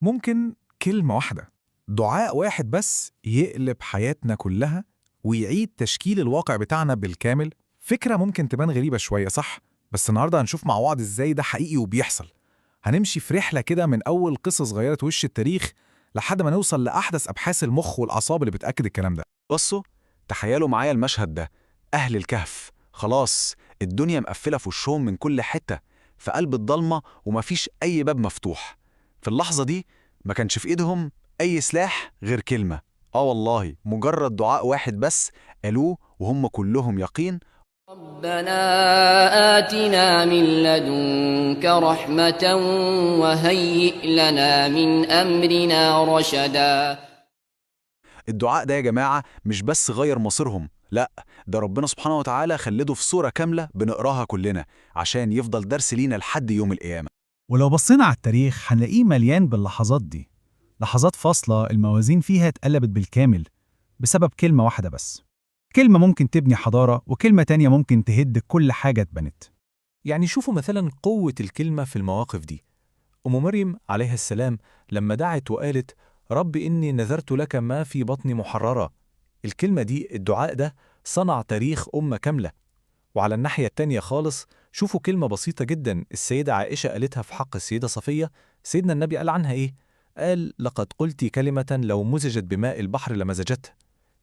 ممكن كلمة واحدة، دعاء واحد بس يقلب حياتنا كلها ويعيد تشكيل الواقع بتاعنا بالكامل. فكرة ممكن تبان غريبة شوية صح؟ بس النهاردة هنشوف مع بعض ازاي ده حقيقي وبيحصل. هنمشي في رحلة كده من أول قصص غيرت وش التاريخ لحد ما نوصل لأحدث أبحاث المخ والأعصاب اللي بتأكد الكلام ده. بصوا، تخيلوا معايا المشهد ده. أهل الكهف خلاص، الدنيا مقفلة في وشهم من كل حتة، في قلب الضلمة ومفيش أي باب مفتوح. في اللحظة دي ما كانش في إيدهم أي سلاح غير كلمة. والله مجرد دعاء واحد بس قالوه وهم كلهم يقين. ربنا آتنا من لدنك رحمة وهيئ لنا من أمرنا رشدا. الدعاء ده يا جماعة مش بس غير مصيرهم، لأ، ده ربنا سبحانه وتعالى خلده في صورة كاملة بنقراها كلنا عشان يفضل درس لينا لحد يوم القيامة. ولو بصينا على التاريخ هنلاقيه مليان باللحظات دي، لحظات فاصلة الموازين فيها اتقلبت بالكامل بسبب كلمة واحدة بس. كلمة ممكن تبني حضارة وكلمة تانية ممكن تهد كل حاجة اتبنت. يعني شوفوا مثلا قوة الكلمة في المواقف دي. أم مريم عليها السلام لما دعت وقالت: رب إني نذرت لك ما في بطني محررة. الكلمة دي، الدعاء ده، صنع تاريخ أمة كاملة. وعلى الناحية التانية خالص، شوفوا كلمة بسيطة جدا السيدة عائشة قالتها في حق السيدة صفية. سيدنا النبي قال عنها إيه؟ قال: لقد قلت كلمة لو مزجت بماء البحر لمزجته.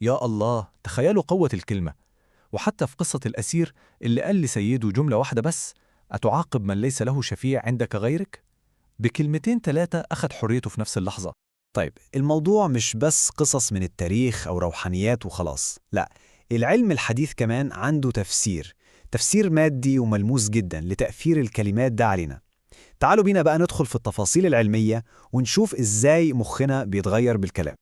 يا الله، تخيلوا قوة الكلمة. وحتى في قصة الأسير اللي قال لسيده جملة واحدة بس: أتعاقب من ليس له شفيع عندك غيرك؟ بكلمتين تلاتة أخد حريته في نفس اللحظة. طيب، الموضوع مش بس قصص من التاريخ أو روحانيات وخلاص، لا، العلم الحديث كمان عنده تفسير مادي وملموس جدا لتأثير الكلمات ده علينا. تعالوا بينا بقى ندخل في التفاصيل العلمية ونشوف إزاي مخنا بيتغير بالكلام.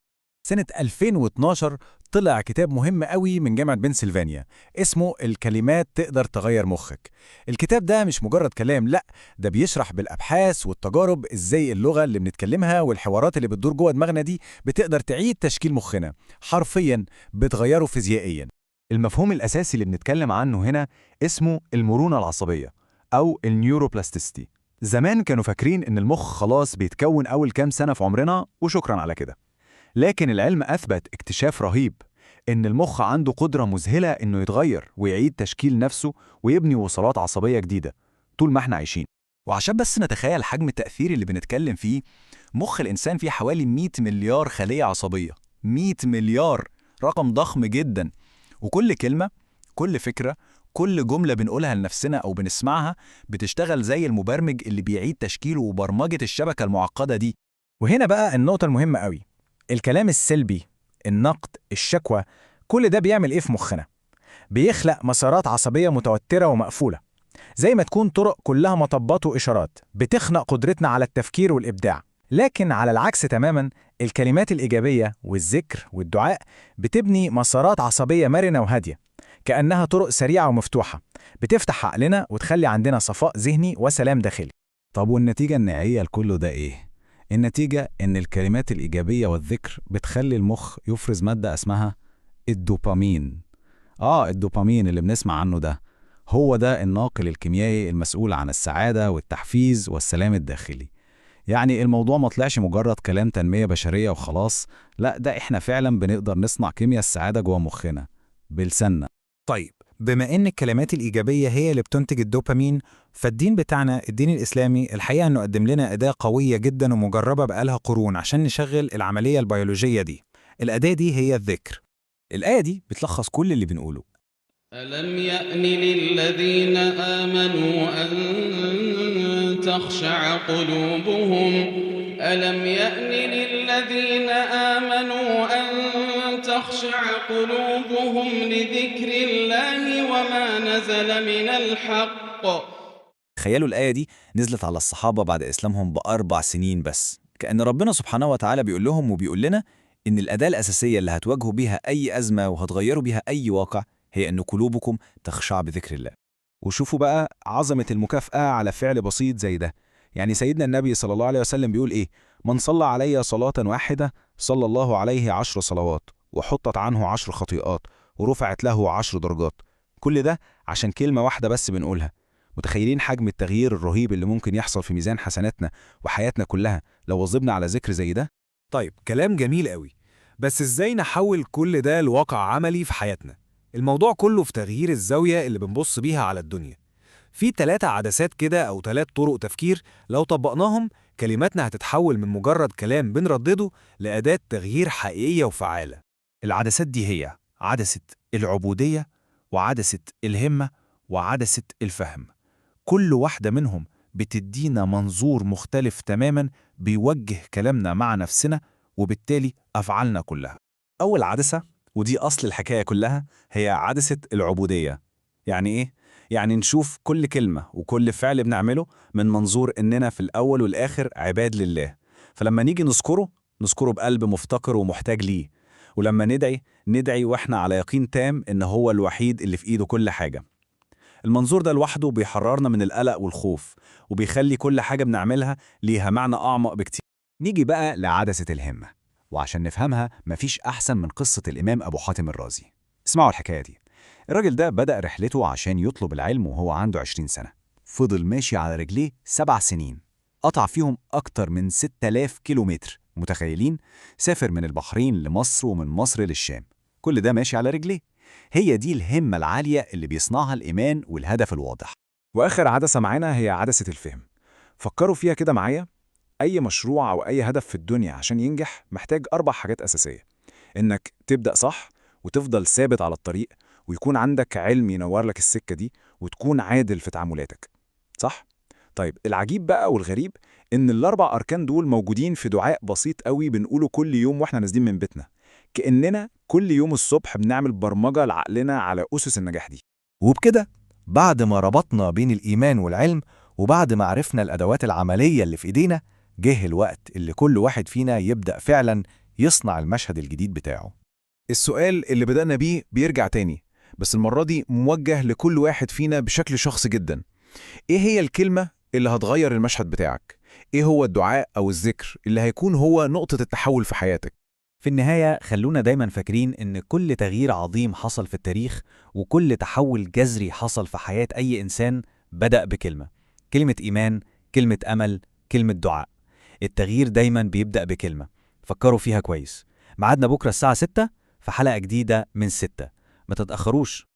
سنة 2012 طلع كتاب مهم قوي من جامعة بنسلفانيا اسمه الكلمات تقدر تغير مخك. الكتاب ده مش مجرد كلام، لأ، ده بيشرح بالأبحاث والتجارب إزاي اللغة اللي بنتكلمها والحوارات اللي بتدور جوه دماغنا دي بتقدر تعيد تشكيل مخنا، حرفياً بتغيره فيزيائياً. المفهوم الأساسي اللي بنتكلم عنه هنا اسمه المرونة العصبية أو النيوروبلاستيستي. زمان كانوا فاكرين إن المخ خلاص بيتكون أول كام سنة في عمرنا وشكرا على كده، لكن العلم أثبت اكتشاف رهيب، إن المخ عنده قدرة مذهلة إنه يتغير ويعيد تشكيل نفسه ويبني وصلات عصبية جديدة طول ما احنا عايشين. وعشان بس نتخيل حجم التأثير اللي بنتكلم فيه، مخ الإنسان فيه حوالي 100 مليار خلية عصبية. 100 مليار، رقم ضخم جدا. وكل كلمة، كل فكرة، كل جملة بنقولها لنفسنا أو بنسمعها بتشتغل زي المبرمج اللي بيعيد تشكيل وبرمجة الشبكة المعقدة دي. وهنا بقى النقطة المهمة قوي، الكلام السلبي، النقد، الشكوى، كل ده بيعمل إيه في مخنا؟ بيخلق مسارات عصبية متوترة ومقفولة، زي ما تكون طرق كلها مطبات وإشارات بتخنق قدرتنا على التفكير والإبداع. لكن على العكس تماماً، الكلمات الإيجابية والذكر والدعاء بتبني مسارات عصبية مرنة وهادية، كأنها طرق سريعة ومفتوحة بتفتح عقلنا وتخلي عندنا صفاء ذهني وسلام داخلي. طب والنتيجة النهائية لكله ده إيه؟ النتيجة إن الكلمات الإيجابية والذكر بتخلي المخ يفرز مادة اسمها الدوبامين. الدوبامين اللي بنسمع عنه ده هو ده الناقل الكيميائي المسؤول عن السعادة والتحفيز والسلام الداخلي. يعني الموضوع ما طلعش مجرد كلام تنمية بشرية وخلاص، لا، ده إحنا فعلا بنقدر نصنع كيمياء السعادة جوه مخنا بلساننا. طيب، بما إن الكلمات الإيجابية هي اللي بتنتج الدوبامين، فالدين بتاعنا، الدين الإسلامي، الحقيقة إنه قدم لنا أداة قوية جدا ومجربة بقالها قرون عشان نشغل العملية البيولوجية دي. الأداة دي هي الذكر. الآية دي بتلخص كل اللي بنقوله. ألم يأن للذين آمنوا أن تخشع قلوبهم ألم يأن للذين آمنوا أن تخشع قلوبهم لذكر الله وما نزل من الحق. تخيلوا الآية دي نزلت على الصحابة بعد إسلامهم ب4 سنين بس، كأن ربنا سبحانه وتعالى بيقول لهم وبيقول لنا إن الأداة الأساسية اللي هتواجهوا بيها أي أزمة وهتغيروا بيها أي واقع هي أن قلوبكم تخشع بذكر الله. وشوفوا بقى عظمة المكافأة على فعل بسيط زي ده. يعني سيدنا النبي صلى الله عليه وسلم بيقول إيه؟ من صلى علي صلاة واحدة صلى الله عليه 10 صلوات وحطت عنه 10 خطيئات ورفعت له 10 درجات. كل ده عشان كلمة واحدة بس بنقولها. متخيلين حجم التغيير الرهيب اللي ممكن يحصل في ميزان حسناتنا وحياتنا كلها لو واظبنا على ذكر زي ده؟ طيب كلام جميل قوي، بس إزاي نحول كل ده لواقع عملي في حياتنا؟ الموضوع كله في تغيير الزاوية اللي بنبص بيها على الدنيا. في 3 عدسات كده أو 3 طرق تفكير لو طبقناهم كلماتنا هتتحول من مجرد كلام بنردده لأداة تغيير حقيقية وفعالة. العدسات دي هي عدسة العبودية وعدسة الهمة وعدسة الفهم. كل واحدة منهم بتدينا منظور مختلف تماما بيوجه كلامنا مع نفسنا وبالتالي أفعالنا كلها. أول عدسة، ودي أصل الحكاية كلها، هي عدسة العبودية. يعني إيه؟ يعني نشوف كل كلمة وكل فعل بنعمله من منظور إننا في الأول والآخر عباد لله. فلما نيجي نذكره بقلب مفتقر ومحتاج ليه. ولما ندعي وإحنا على يقين تام إن هو الوحيد اللي في إيده كل حاجة. المنظور ده لوحده بيحررنا من القلق والخوف، وبيخلي كل حاجة بنعملها ليها معنى أعمق بكتير. نيجي بقى لعدسة الهمة، وعشان نفهمها مفيش أحسن من قصة الإمام أبو حاتم الرازي. اسمعوا الحكاية دي. الراجل ده بدأ رحلته عشان يطلب العلم وهو عنده 20 سنة. فضل ماشي على رجليه 7 سنين، قطع فيهم أكتر من 6000 كيلومتر. متخيلين؟ سافر من البحرين لمصر ومن مصر للشام، كل ده ماشي على رجليه. هي دي الهمة العالية اللي بيصنعها الإيمان والهدف الواضح. وآخر عدسة معانا هي عدسة الفهم. فكروا فيها كده معايا. أي مشروع أو أي هدف في الدنيا عشان ينجح محتاج 4 حاجات أساسية: إنك تبدأ صح، وتفضل ثابت على الطريق، ويكون عندك علم ينور لك السكة دي، وتكون عادل في تعاملاتك. صح؟ طيب العجيب بقى والغريب إن ال4 أركان دول موجودين في دعاء بسيط قوي بنقوله كل يوم وإحنا نازلين من بيتنا، كأننا كل يوم الصبح بنعمل برمجة لعقلنا على أسس النجاح دي. وبكده بعد ما ربطنا بين الإيمان والعلم، وبعد ما عرفنا الأدوات العملية اللي في إيدينا، جه الوقت اللي كل واحد فينا يبدأ فعلا يصنع المشهد الجديد بتاعه. السؤال اللي بدأنا بيه بيرجع تاني، بس المرة دي موجه لكل واحد فينا بشكل شخصي جدا. إيه هي الكلمة اللي هتغير المشهد بتاعك؟ إيه هو الدعاء أو الذكر اللي هيكون هو نقطة التحول في حياتك؟ في النهاية خلونا دايما فاكرين إن كل تغيير عظيم حصل في التاريخ وكل تحول جذري حصل في حياة أي إنسان بدأ بكلمة. كلمة إيمان، كلمة أمل، كلمة دعاء. التغيير دايما بيبدأ بكلمة. فكروا فيها كويس. ميعادنا بكرة الساعة 6 في حلقة جديدة من 6. ما تتأخروش.